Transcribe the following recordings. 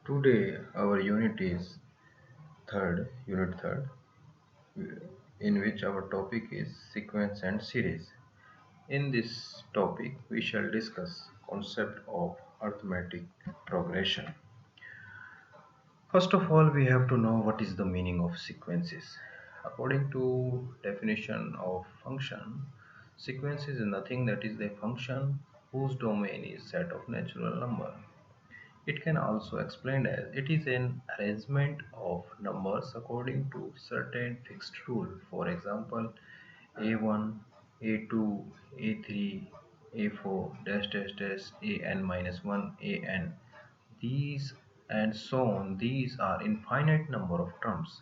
Today our unit is unit third, in which our topic is sequence and series. In this topic, we shall discuss concept of arithmetic progression. First of all, we have to know what is the meaning of sequences. According to definition of function, sequence is nothing that is a function whose domain is set of natural number. It can also explained as it is an arrangement of numbers according to certain fixed rule. For example, a1, a2, a3, a4, dash dash dash, an minus 1, an. These and so on. These are infinite number of terms,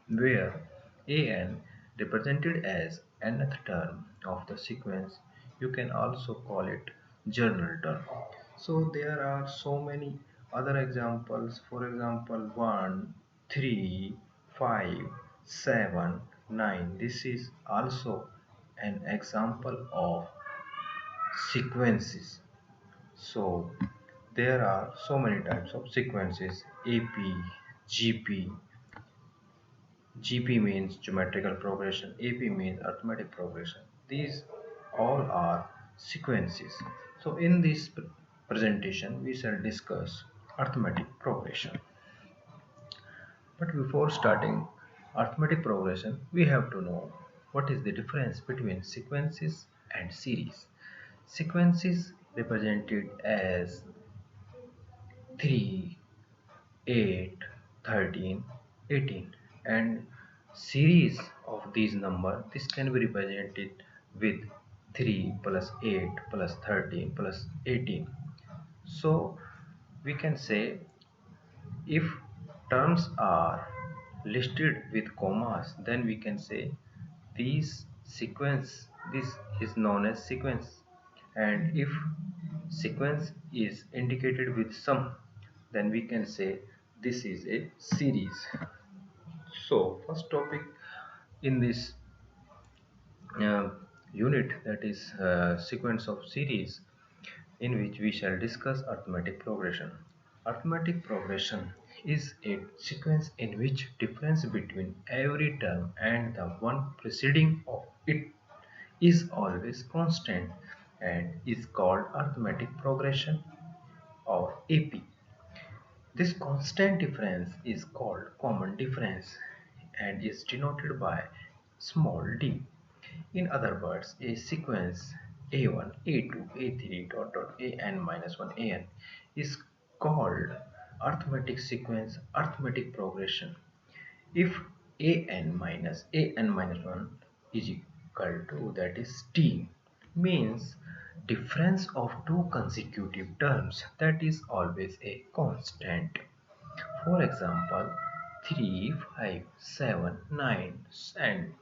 where an represented as nth term of the sequence. You can also call it journal term. So there are so many other examples. For example, 1, 3, 5, 7, 9. This is also an example of sequences. So there are so many types of sequences: AP, GP. GP means geometrical progression, AP means arithmetic progression. These all are sequences. So in this presentation we shall discuss arithmetic progression. But before starting arithmetic progression, we have to know what is the difference between sequences and series. Sequences represented as 3, 8, 13, 18, and series of these numbers. This can be represented with 3 plus 8 plus 13 plus 18. So we can say, if terms are listed with commas, then we can say these sequence this is known as sequence. And if sequence is indicated with sum, then we can say this is a series. So first topic in this uh, unit, that is sequence of series, in which we shall discuss arithmetic progression. Arithmetic progression is a sequence in which difference between every term and the one preceding of it is always constant and is called arithmetic progression or AP. This constant difference is called common difference and is denoted by small d. In other words, a sequence a1, a2, a3, an minus 1, an is called arithmetic sequence, arithmetic progression. If an minus 1 is equal to, that is t, means difference of two consecutive terms, that is always a constant. For example, 3, 5, 7, 9, and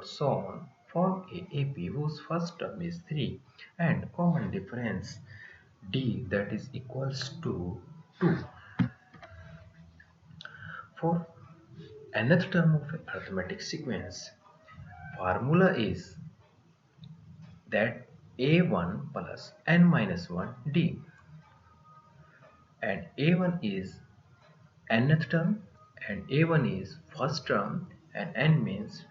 so on form a AP whose first term is 3 and common difference d, that is equals to 2. For nth term of an arithmetic sequence, formula is that a1 plus n minus 1 d, and a1 is nth term and a1 is first term and n means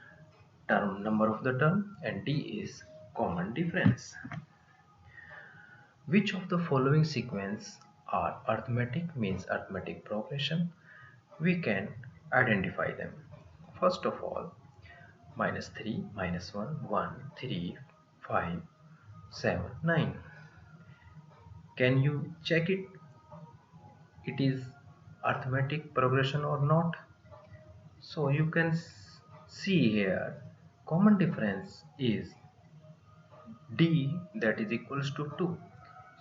term number of the term and d is common difference. Which of the following sequence are arithmetic, means arithmetic progression? We can identify them. First of all, minus 3, minus 1, 1, 3, 5, 7, 9. Can you check it is arithmetic progression or not? So you can see here common difference is d, that is equals to 2.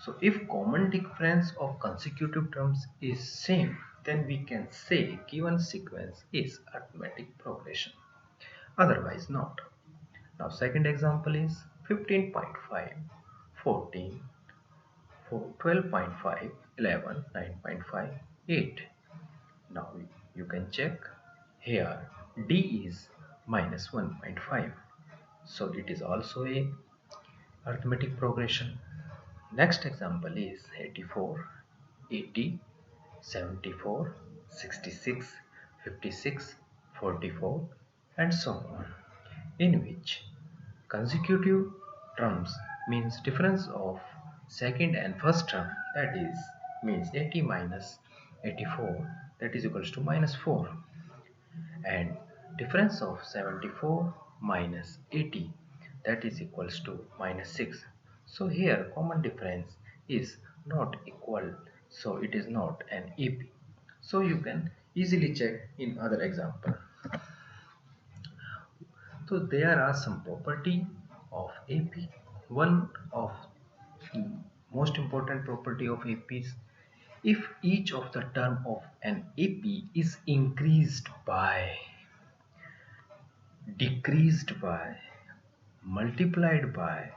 So if common difference of consecutive terms is same, then we can say given sequence is arithmetic progression, otherwise not. Now second example is 15.5, 14, 12.5, 11, 9.5, 8. Now you can check here d is minus 1.5, so it is also a arithmetic progression. Next example is 84, 80, 74, 66, 56, 44, and so on, in which consecutive terms means difference of second and first term, that is means 80 minus 84, that is equals to minus 4, and difference of 74 minus 80, that is equals to minus 6. So here common difference is not equal, so it is not an AP. So you can easily check in other example. So there are some property of AP. One of most important property of AP is if each of the term of an AP is increased by, decreased by, multiplied by,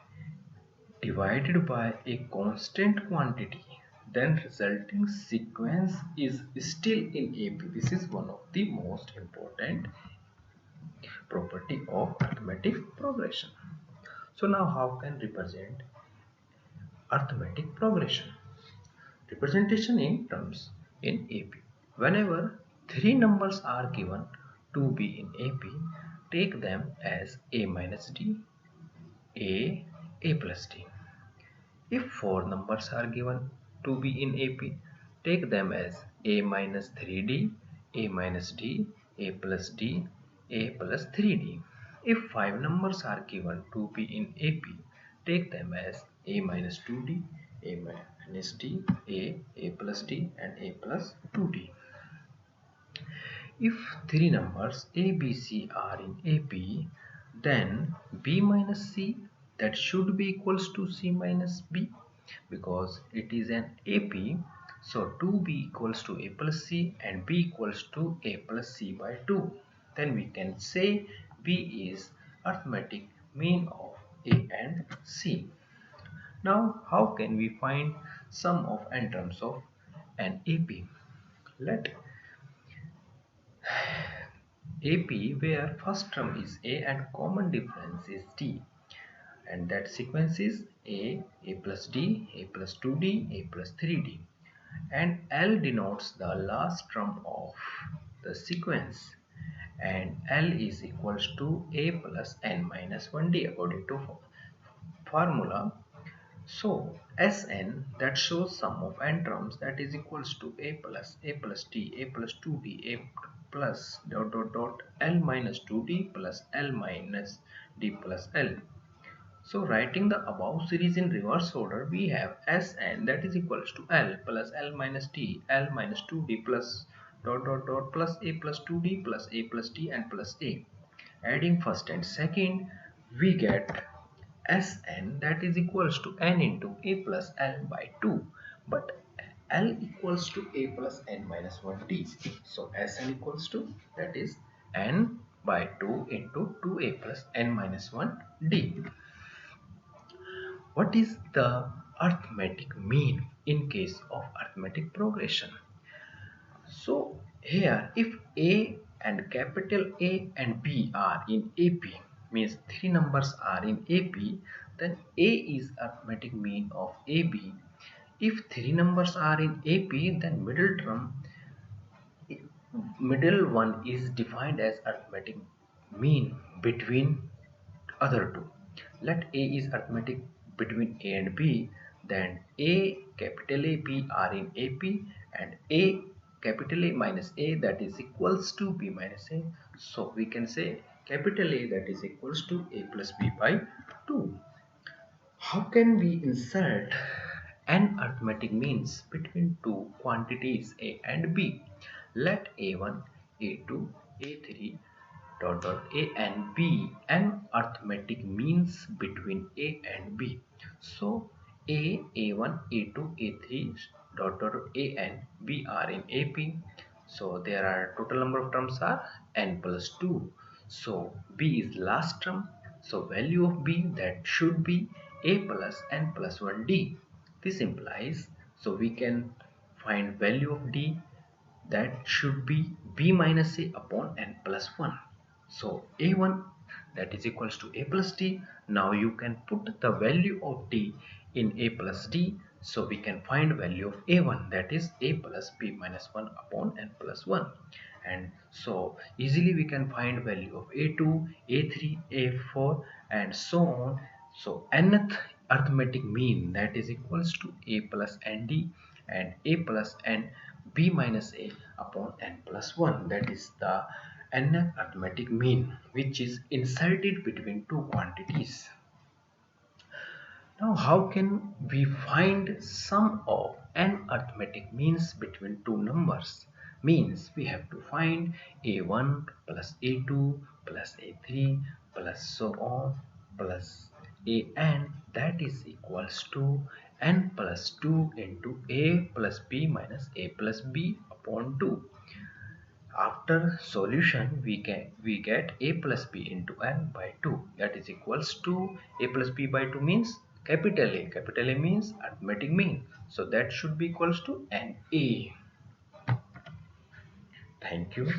divided by a constant quantity, then resulting sequence is still in AP. This is one of the most important property of arithmetic progression. So now how can represent arithmetic progression? Representation in terms in AP. Whenever three numbers are given to be in AP, take them as A minus D, A plus D. If four numbers are given to be in AP, take them as A minus 3D, A minus D, A plus D, A plus 3D. If five numbers are given to be in AP, take them as A minus 2D, A minus D, A plus D, and A plus 2D. If three numbers A, B, C are in AP, then B minus C, that should be equals to C minus B, because it is an AP. So 2B equals to A plus C and B equals to A plus C by 2. Then we can say B is arithmetic mean of A and C. Now how can we find sum of n terms of an AP? Let AP where first term is A and common difference is D, and that sequence is A plus D, A plus 2D, A plus 3D, and L denotes the last term of the sequence, and L is equals to A plus n minus 1D according to formula. So Sn, that shows sum of n terms, that is equals to A plus D, A plus 2D, A plus dot dot dot L minus 2D plus L minus D plus L. So writing the above series in reverse order, we have Sn, that is equals to L plus L minus D, L minus 2D plus dot dot dot plus A plus 2D plus A plus D and plus A. Adding first and second, we get Sn, that is equals to n into A plus L by 2, but L equals to A plus n minus 1D. So Sn equals to, that is n by 2 into 2A plus n minus 1D. What is the arithmetic mean in case of arithmetic progression? So here, if A and capital A and B are in AP, means three numbers are in AP, then A is arithmetic mean of AB. If three numbers are in AP, then middle one is defined as arithmetic mean between other two. Let A is arithmetic between A and B, then A capital A B are in AP, and A capital A minus A, that is equals to B minus A. So we can say capital A, that is equals to A plus B by 2. How can we insert n arithmetic means between two quantities A and B? Let A1, A2, A3 dot dot A and B n arithmetic means between A and B. So A1, A2, A3 dot dot A and B are in AP. So there are total number of terms are n plus 2. So B is last term. So value of B, that should be A plus n plus 1D. This implies, so we can find value of D, that should be B minus A upon n plus 1. So A1, that is equals to A plus D. Now you can put the value of D in A plus D, So we can find value of a1, that is a plus b minus 1 upon n plus 1. And so easily we can find value of a2, a3, a4 and so on. So nth arithmetic mean, that is equals to a plus nd and a plus n b minus a upon n plus 1, that is the nth arithmetic mean which is inserted between two quantities. Now, how can we find sum of n arithmetic means between two numbers? Means we have to find a1 plus a2 plus a3 plus so on plus an, that is equals to n plus 2 into a plus b minus a plus b upon 2. After solution, we get a plus b into n by 2, that is equals to a plus b by 2 means capital A. Capital A means arithmetic mean. So that should be equals to NA. Thank you.